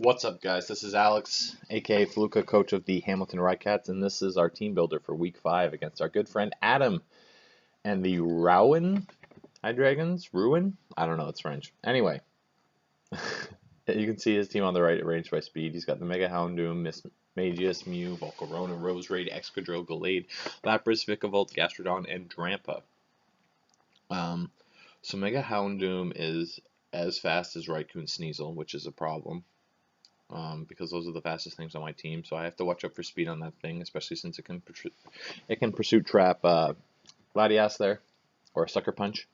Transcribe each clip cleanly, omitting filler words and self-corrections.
What's up, guys? This is Alex, aka Fluka, coach of the Hamilton Cats, and this is our team builder for Week 5 against our good friend Adam and the Rouen Hydreigons. Rouen? I don't know, it's French. Anyway, you can see his team on the right, arranged by speed. He's got the Mega Houndoom, Miss Magius, Mew, Volcarona, Roserade, Excadrill, Gallade, Lapras, Vikavolt, Gastrodon, and Drampa. So Mega Houndoom is as fast as Raikou and Sneasel, which is a problem. Because those are the fastest things on my team, so I have to watch out for speed on that thing, especially since it can pursuit trap Gladius there, or a Sucker Punch.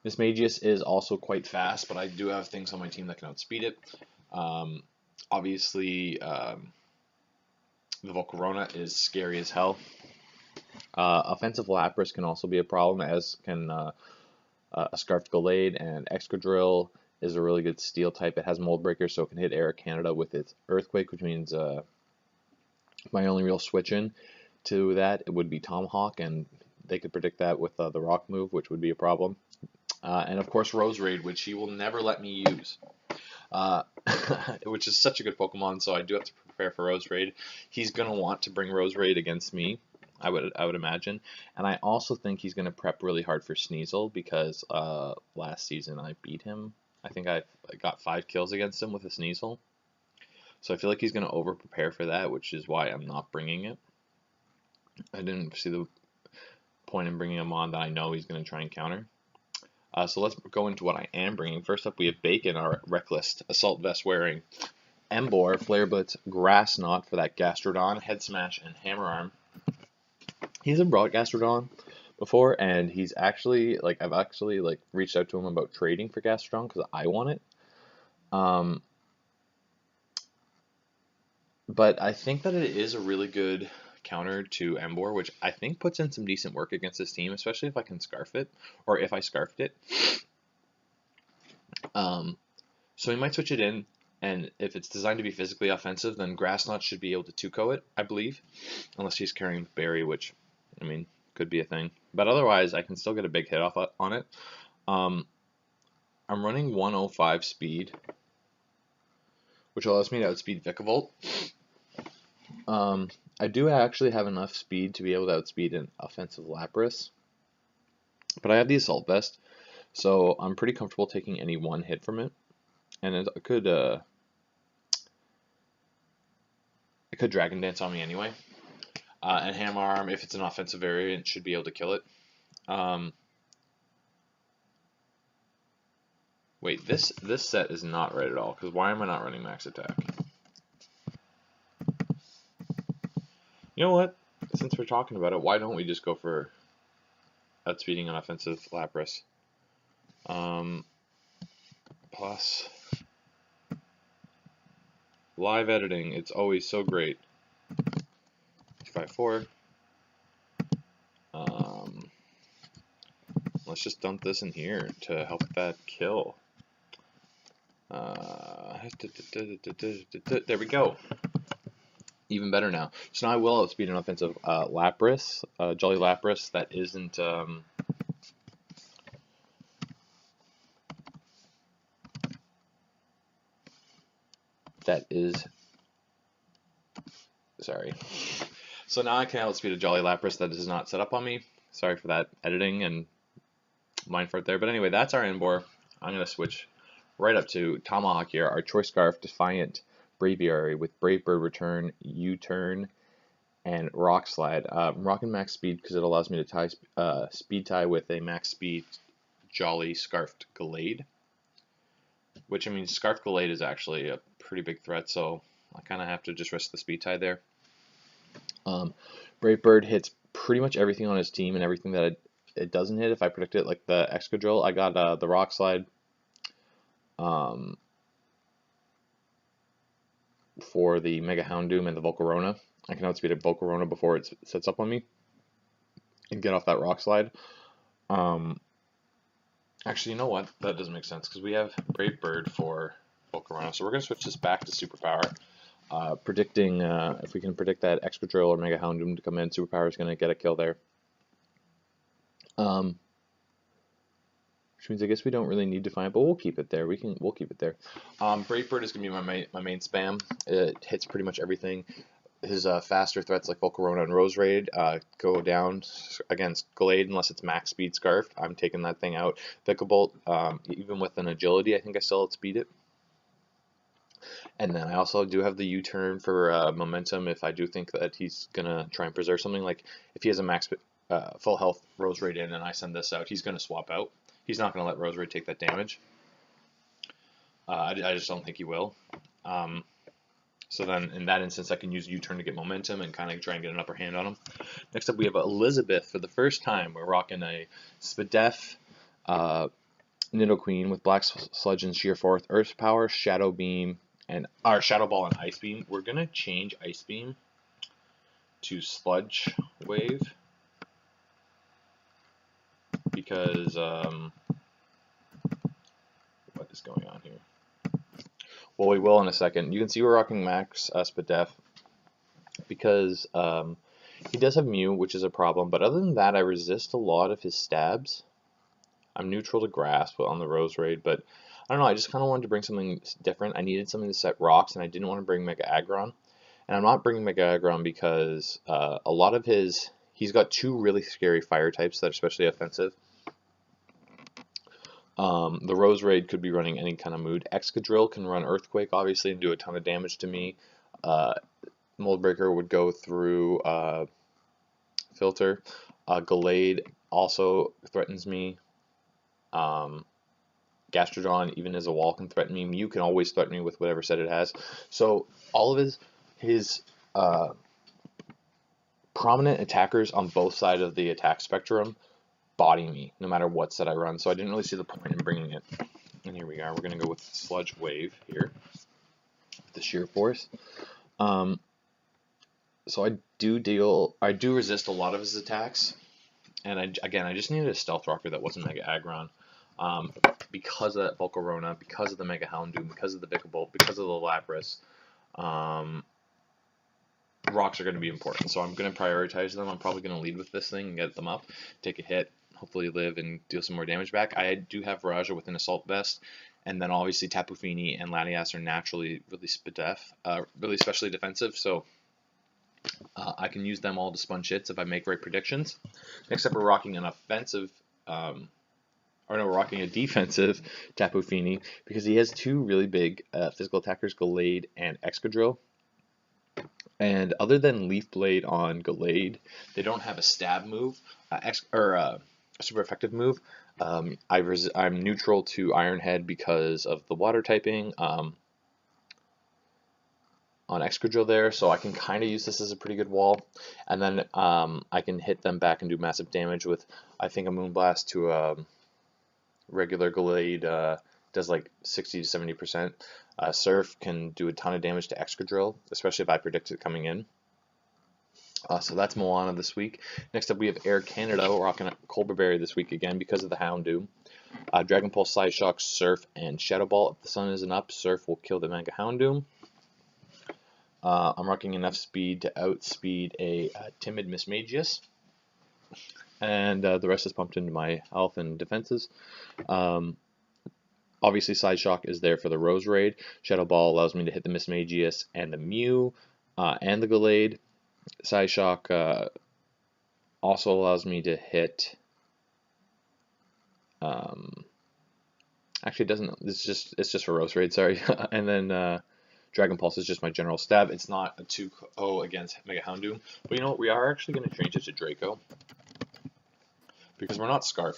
Miss Magius is also quite fast, but I do have things on my team that can outspeed it. Obviously, the Volcarona is scary as hell. Offensive Lapras can also be a problem, as can a Scarfed Gallade, and Excadrill is a really good steel type. It has Mold Breaker, so it can hit Air Canada with its Earthquake, which means my only real switch in to that it would be Tomahawk, and they could predict that with the Rock move, which would be a problem. And of course Roserade, which he will never let me use, which is such a good Pokemon, so I do have to prepare for Roserade. He's going to want to bring Roserade against me, I would imagine, and I also think he's going to prep really hard for Sneasel, because last season I beat him. I think I got 5 kills against him with a Sneasel. So I feel like he's going to over-prepare for that, which is why I'm not bringing it. I didn't see the point in bringing him on that I know he's going to try and counter. So let's go into what I am bringing. First up, we have Bacon, our Reckless Assault Vest wearing Emboar, Flare Blitz, Grass Knot for that Gastrodon, Head Smash, and Hammer Arm. He hasn't brought Gastrodon before, and he's actually, I've actually reached out to him about trading for Gastrodon because I want it. But I think that it is a really good counter to Emboar, which I think puts in some decent work against this team, especially if I can Scarf it, or if I Scarfed it. So he might switch it in, and if it's designed to be physically offensive, then Grass Knot should be able to 2-KO it, I believe, unless he's carrying Berry, which, I mean, could be a thing. But otherwise, I can still get a big hit off on it. I'm running 105 speed, which allows me to outspeed Vikavolt. I do actually have enough speed to be able to outspeed an offensive Lapras, but I have the Assault Vest, so I'm pretty comfortable taking any one hit from it, and it could Dragon Dance on me anyway. And Hammer Arm, if it's an offensive variant, should be able to kill it. Wait, this set is not right at all, because why am I not running Max Attack? You know what? Since we're talking about it, why don't we just go for outspeeding an offensive Lapras? Plus live editing, it's always so great. 254. Let's just dump this in here to help that kill. There we go. Even better now. So now I will outspeed an offensive Lapras, Jolly Lapras that isn't sorry. So now I can outspeed a Jolly Lapras that is not set up on me. Sorry for that editing and mind fart there. But anyway, that's our Emboar. I'm going to switch right up to Tomahawk here, our Choice Scarf, Defiant, Braviary with Brave Bird Return, U-Turn, and Rock Slide. I'm rocking max speed because it allows me to tie speed tie with a max speed Jolly Scarfed Gallade. Which, I mean, Scarfed Gallade is actually a pretty big threat, so I kind of have to just risk the speed tie there. Brave Bird hits pretty much everything on his team and everything that it doesn't hit if I predict it, like the Excadrill. I got the Rock Slide for the Mega Houndoom and the Volcarona. I can outspeed a Volcarona before it sets up on me and get off that Rock Slide. Actually, you know what? That doesn't make sense because we have Brave Bird for Volcarona. So we're going to switch this back to Superpower. Predicting, if we can predict that Excadrill or Mega Houndoom to come in, Superpower is going to get a kill there. Should which means I guess we don't really need Defiant, but we'll keep it there. We'll keep it there. Brave Bird is gonna be my main spam. It hits pretty much everything. His faster threats like Volcarona and Roserade go down against Glade unless it's max speed Scarf. I'm taking that thing out. Thicklebolt, even with an agility, I think I still outspeed it. And then I also do have the U-turn for momentum if I do think that he's gonna try and preserve something. Like if he has a max full health Roserade in and I send this out, he's gonna swap out. He's not gonna let Roserade take that damage. I just don't think he will. So then, in that instance, I can use U-turn to get momentum and kind of try and get an upper hand on him. Next up, we have Elizabeth. For the first time, we're rocking a Spadef Nidoqueen with Black Sludge and Sheer Force, Earth Power, Shadow Beam, and our Shadow Ball and Ice Beam. We're gonna change Ice Beam to Sludge Wave because what is going on here? Well, we will in a second. You can see we're rocking Max Spadef because he does have Mew, which is a problem. But other than that, I resist a lot of his stabs. I'm neutral to Grasp on the Roserade, but I don't know. I just kind of wanted to bring something different. I needed something to set rocks, and I didn't want to bring Mega Aggron. And I'm not bringing Mega Aggron because a lot of he's got two really scary fire types that are especially offensive. The Roserade could be running any kind of mood. Excadrill can run Earthquake, obviously, and do a ton of damage to me. Moldbreaker would go through Filter. Gallade also threatens me. Gastrodon, even as a wall, can threaten me. Mew can always threaten me with whatever set it has. So all of his prominent attackers on both sides of the attack spectrum body me, no matter what set I run. So I didn't really see the point in bringing it. And here we are. We're going to go with Sludge Wave here, with the Sheer Force. So I do resist a lot of his attacks. And I just needed a Stealth Rocker that wasn't Mega Aggron. Because of that Volcarona, because of the Mega Houndoom, because of the Thicklebolt, because of the Lapras, rocks are going to be important. So I'm going to prioritize them. I'm probably going to lead with this thing and get them up, take a hit, hopefully live and deal some more damage back. I do have Raja with an Assault Vest, and then obviously Tapu Fini and Latias are naturally really really especially defensive, so I can use them all to sponge hits if I make right predictions. Next up, we're rocking an offensive, we're rocking a defensive Tapu Fini because he has two really big physical attackers, Gallade and Excadrill. And other than Leaf Blade on Gallade, they don't have a stab move, a super effective move. I'm neutral to Iron Head because of the water typing on Excadrill there, so I can kind of use this as a pretty good wall. And then I can hit them back and do massive damage with, I think, a Moonblast to regular Gallade does like 60 to 70%. Surf can do a ton of damage to Excadrill, especially if I predict it coming in. So that's Moana this week. Next up, we have Air Canada. We're rocking Colbur Berry this week again because of the Houndoom. Dragon Pulse, Psyshock, Surf, and Shadow Ball. If the sun isn't up, Surf will kill the Mega Houndoom. I'm rocking enough speed to outspeed a timid Mismagius. And the rest is pumped into my health and defenses. Obviously, Psyshock is there for the Roserade. Shadow Ball allows me to hit the Mismagius and the Mew and the Gallade. Psyshock also allows me to hit. Actually, it doesn't. It's just for Roserade. Sorry. And then Dragon Pulse is just my general stab. It's not a 2-0 against Mega Houndoom. But you know what? We are actually going to change it to Draco because we're not Scarf.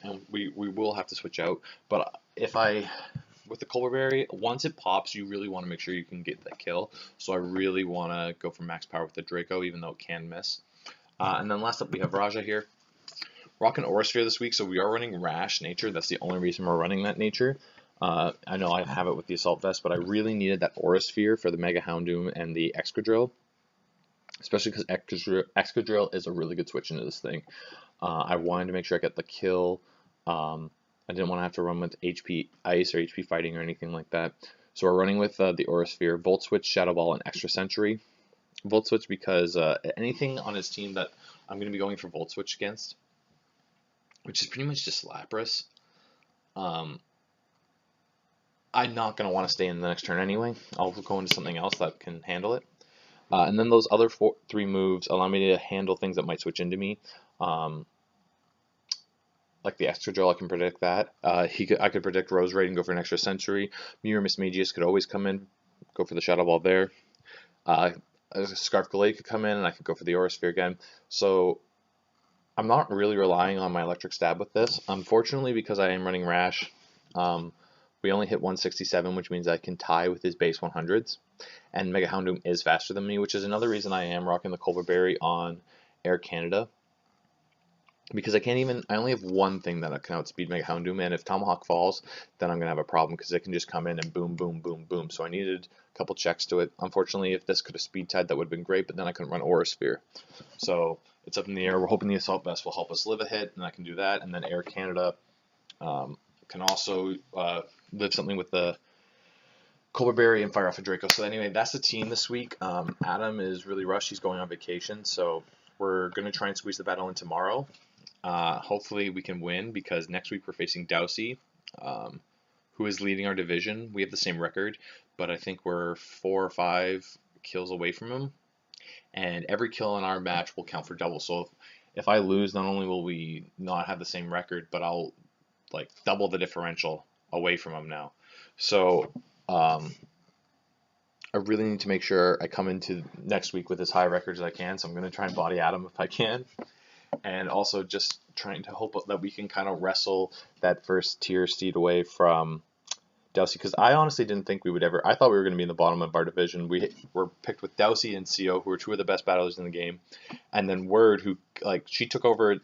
And we will have to switch out. But with the Colbur Berry, once it pops, you really want to make sure you can get that kill. So I really want to go for max power with the Draco, even though it can miss. And then last up, we have Raja here. Rocking Aurasphere this week, so we are running Rash Nature. That's the only reason we're running that Nature. I know I have it with the Assault Vest, but I really needed that Aurasphere for the Mega Houndoom and the Excadrill. Especially because Excadrill is a really good switch into this thing. I wanted to make sure I get the kill. I didn't want to have to run with HP Ice or HP Fighting or anything like that. So we're running with the Aurasphere, Volt Switch, Shadow Ball, and Extra Sentry. Volt Switch because anything on his team that I'm going to be going for Volt Switch against, which is pretty much just Lapras, Um, I'm not going to want to stay in the next turn anyway. I'll go into something else that can handle it. And then those other three moves allow me to handle things that might switch into me. Like the extra drill, I can predict that. I could predict Roserade and go for an extra Century. Mirror Mismagius could always come in, go for the Shadow Ball there. Scarf Gallade could come in, and I could go for the Aura Sphere again. So I'm not really relying on my Electric Stab with this. Unfortunately, because I am running Rash, we only hit 167, which means I can tie with his base 100s. And Mega Houndoom is faster than me, which is another reason I am rocking the Culver Berry on Air Canada. Because I only have one thing that can outspeed Mega Houndoom, and if Tomahawk falls, then I'm going to have a problem because it can just come in and boom, boom, boom, boom. So I needed a couple checks to it. Unfortunately, if this could have speed tied, that would have been great, but then I couldn't run Aura Sphere. So it's up in the air. We're hoping the Assault Vest will help us live a hit, and I can do that. And then Air Canada can also live something with the Culver Berry and fire off a Draco. So anyway, that's the team this week. Adam is really rushed. He's going on vacation, so we're going to try and squeeze the battle in tomorrow. Hopefully we can win because next week we're facing Dowsey, who is leading our division. We have the same record, but I think we're 4 or 5 kills away from him. And every kill in our match will count for double. So if I lose, not only will we not have the same record, but I'll like double the differential away from him now. So I really need to make sure I come into next week with as high records as I can. So I'm going to try and body Adam if I can. And also just trying to hope that we can kind of wrestle that first tier seed away from Dowsey, because I honestly didn't think we would ever. I thought we were going to be in the bottom of our division. We were picked with Dowsey and CO, who are two of the best battlers in the game, and then Word, who she took over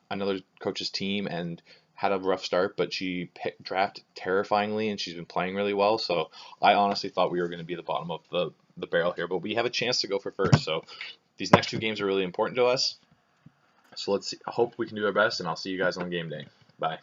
another coach's team and had a rough start, but she drafted terrifyingly, and she's been playing really well. So I honestly thought we were going to be the bottom of the barrel here, but we have a chance to go for first. So these next 2 games are really important to us. So let's see. I hope we can do our best, and I'll see you guys on game day. Bye.